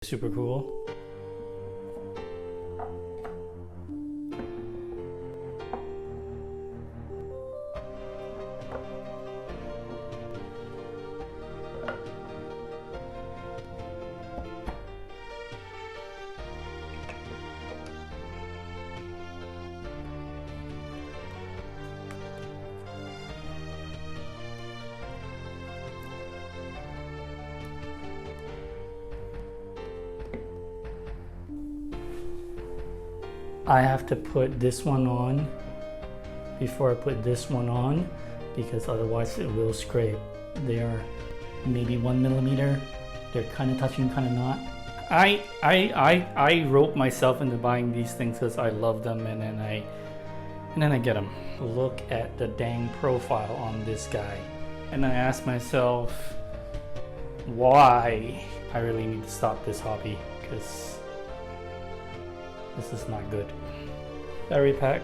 Super cool. I have to put this one on before I put this one on because otherwise it will scrape. They are maybe 1 millimeter. They're kind of touching, kind of not. I rope myself into buying these things because I love them, and then I get them. Look at the dang profile on this guy, and I ask myself why I really need to stop this hobby because this is not good. Battery pack.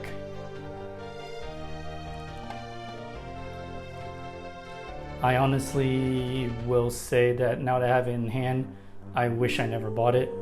I honestly will say that now that I have it in hand, I wish I never bought it.